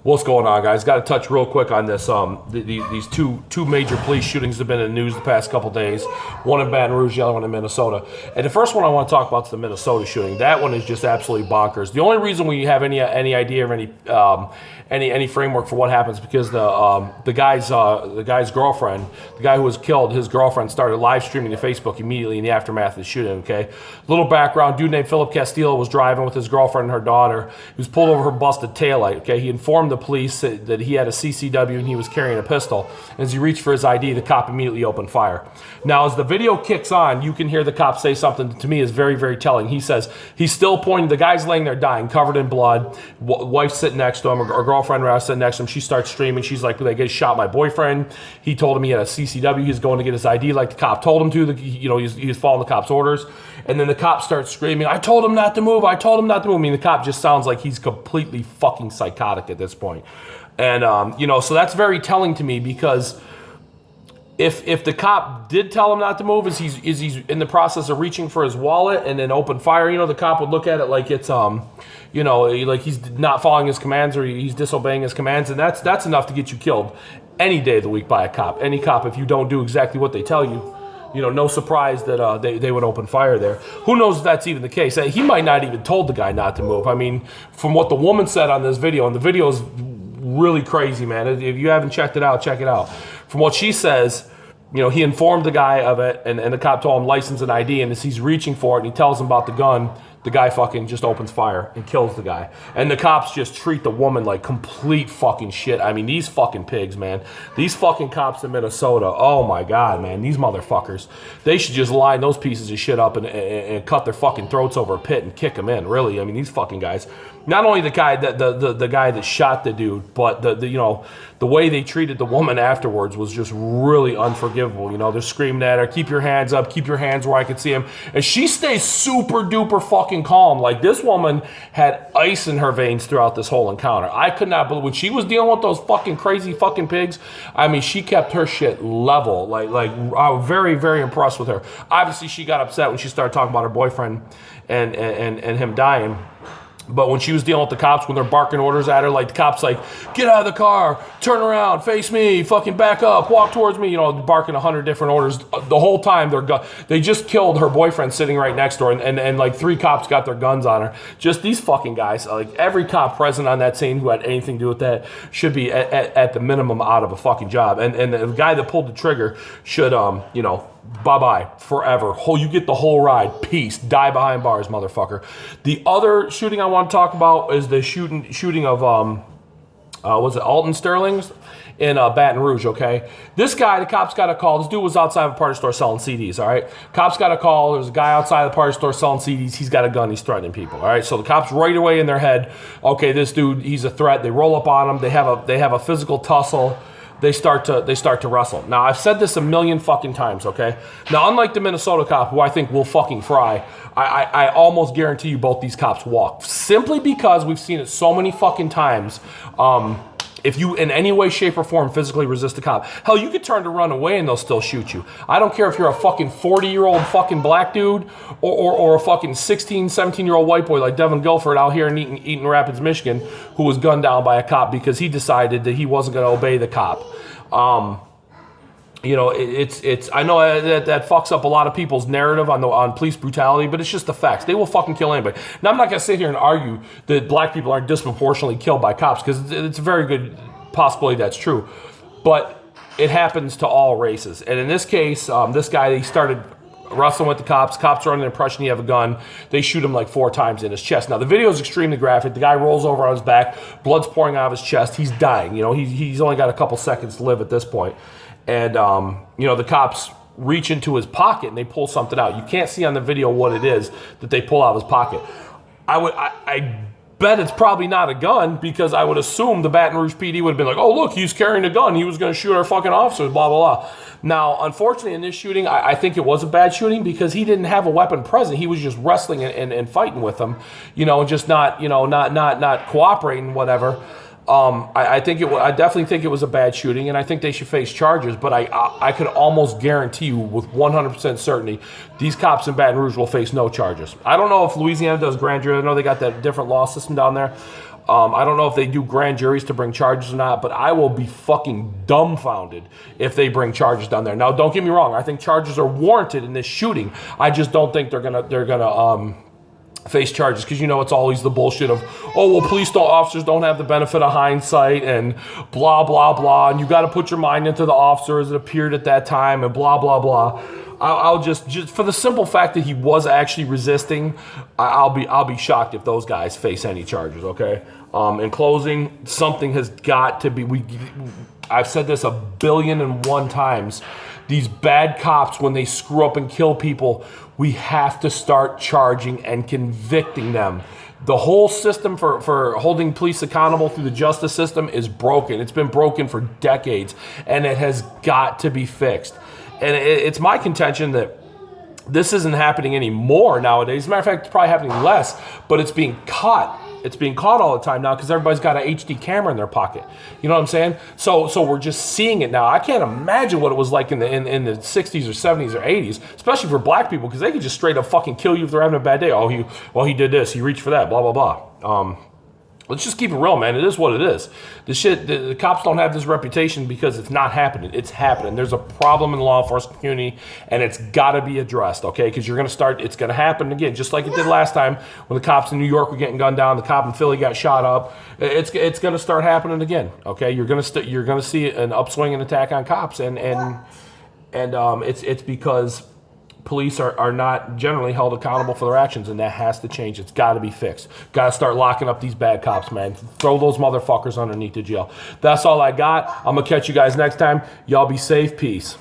What's going on, guys? Got to touch real quick on this. These two major police shootings have been in the news the past couple days. One in Baton Rouge, the other one in Minnesota. And the first one I want to talk about is the Minnesota shooting. That one is just absolutely bonkers. The only reason we have any idea or any framework for what happens because the guy's girlfriend, the guy who was killed, his girlfriend started live streaming to Facebook immediately in the aftermath of the shooting. Okay, little background: dude named Philip Castillo was driving with his girlfriend and her daughter. He was pulled over her busted taillight. Okay, he informed the police that he had a CCW and he was carrying a pistol. As he reached for his ID, the cop immediately opened fire. Now, as the video kicks on, you can hear the cop say something that to me is very, very telling. He says he's still pointing. The guy's laying there dying, covered in blood. Wife's sitting next to him, or girlfriend rather, sitting next to him. She starts screaming. She's like, "They shot my boyfriend. He told him he had a CCW. He's going to get his ID like the cop told him to. He was following the cop's orders." And then the cop starts screaming, "I told him not to move. I told him not to move." I mean, the cop just sounds like he's completely fucking psychotic at this point. And, so that's very telling to me because if the cop did tell him not to move, is he's in the process of reaching for his wallet and then open fire, the cop would look at it like it's, like he's not following his commands or he's disobeying his commands. And that's enough to get you killed any day of the week by a cop. Any cop, if you don't do exactly what they tell you. No surprise that they would open fire there. Who knows if that's even the case? He might not even told the guy not to move. I mean, from what the woman said on this video, and the video is really crazy, man. If you haven't checked it out, check it out. From what she says, he informed the guy of it, and the cop told him license and ID, and as he's reaching for it, and he tells him about the gun, the guy fucking just opens fire and kills the guy. And the cops just treat the woman like complete fucking shit. I mean, these fucking pigs, man. These fucking cops in Minnesota, oh my God, man. These motherfuckers. They should just line those pieces of shit up and cut their fucking throats over a pit and kick them in, really. I mean, these fucking guys. Not only the guy the guy that shot the dude, but the way they treated the woman afterwards was just really unforgivable. They're screaming at her, "Keep your hands up, keep your hands where I can see them." And she stays super duper fucking calm. Like, this woman had ice in her veins throughout this whole encounter. I could not believe when she was dealing with those fucking crazy fucking pigs. I mean, she kept her shit level. Like I was very, very impressed with her. Obviously, she got upset when she started talking about her boyfriend and him dying. But when she was dealing with the cops, when they're barking orders at her, like the cops like, "Get out of the car, turn around, face me, fucking back up, walk towards me," barking 100 different orders. The whole time they just killed her boyfriend sitting right next to her, and like 3 cops got their guns on her. Just these fucking guys. Like, every cop present on that scene who had anything to do with that should be at the minimum out of a fucking job. And the guy that pulled the trigger should, bye-bye, forever. You get the whole ride. Peace. Die behind bars, motherfucker. The other shooting I want to talk about is the shooting of, was it Alton Sterling in Baton Rouge, okay? This guy, the cops got a call. This dude was outside of a party store selling CDs, all right? Cops got a call. There's a guy outside the party store selling CDs. He's got a gun. He's threatening people, all right? So the cops right away in their head, okay, this dude, he's a threat. They roll up on him. They have a physical tussle. They start to wrestle. Now, I've said this a million fucking times, okay? Now, unlike the Minnesota cop, who I think will fucking fry, I almost guarantee you both these cops walk. Simply because we've seen it so many fucking times. If you in any way, shape, or form physically resist a cop, hell, you could turn to run away and they'll still shoot you. I don't care if you're a fucking 40-year-old fucking black dude or a fucking 16, 17-year-old white boy like Devin Guilford out here in Eaton Rapids, Michigan, who was gunned down by a cop because he decided that he wasn't going to obey the cop. It's I know that fucks up a lot of people's narrative on police brutality, but it's just the facts. They will fucking kill anybody. Now, I'm not going to sit here and argue that black people aren't disproportionately killed by cops, because it's a very good possibility that's true. But it happens to all races. And in this case, this guy, he started wrestling with the cops. Cops are under the impression he have a gun. They shoot him like 4 times in his chest. Now, the video is extremely graphic. The guy rolls over on his back. Blood's pouring out of his chest. He's dying. He's only got a couple seconds to live at this point. And, the cops reach into his pocket and they pull something out. You can't see on the video what it is that they pull out of his pocket. I bet it's probably not a gun, because I would assume the Baton Rouge PD would have been like, "Oh, look, he's carrying a gun. He was going to shoot our fucking officers, blah, blah, blah." Now, unfortunately, in this shooting, I think it was a bad shooting because he didn't have a weapon present. He was just wrestling and fighting with them, just not cooperating, whatever. I definitely think it was a bad shooting, and I think they should face charges. But I could almost guarantee you with 100% certainty, these cops in Baton Rouge will face no charges. I don't know if Louisiana does grand jury. I know they got that different law system down there. I don't know if they do grand juries to bring charges or not, but I will be fucking dumbfounded if they bring charges down there. Now, don't get me wrong. I think charges are warranted in this shooting. I just don't think they're gonna face charges, because it's always the bullshit of, oh, well, officers don't have the benefit of hindsight and blah blah blah, and you got to put your mind into the officer as it appeared at that time and blah blah blah. I'll just for the simple fact that he was actually resisting, I'll be shocked if those guys face any charges. Okay. In closing, something has got to be. I've said this 1,000,000,001 times. These bad cops, when they screw up and kill people, we have to start charging and convicting them. The whole system for holding police accountable through the justice system is broken. It's been broken for decades, and it has got to be fixed. And it's my contention that this isn't happening anymore nowadays. As a matter of fact, it's probably happening less, but it's being caught. It's being caught all the time now because everybody's got an HD camera in their pocket. You know what I'm saying? So we're just seeing it now. I can't imagine what it was like in the 60s or 70s or 80s, especially for black people, because they could just straight up fucking kill you if they're having a bad day. Oh, he did this. He reached for that. Blah blah blah. Let's just keep it real, man. It is what it is. The cops don't have this reputation because it's not happening. It's happening. There's a problem in the law enforcement community, and it's got to be addressed, okay? Because it's going to happen again, just like it did last time when the cops in New York were getting gunned down, the cop in Philly got shot up. It's going to start happening again, okay? You're going to see an upswing and attack on cops, and it's because police are not generally held accountable for their actions, and that has to change. It's got to be fixed. Got to start locking up these bad cops, man. Throw those motherfuckers underneath the jail. That's all I got. I'm going to catch you guys next time. Y'all be safe. Peace.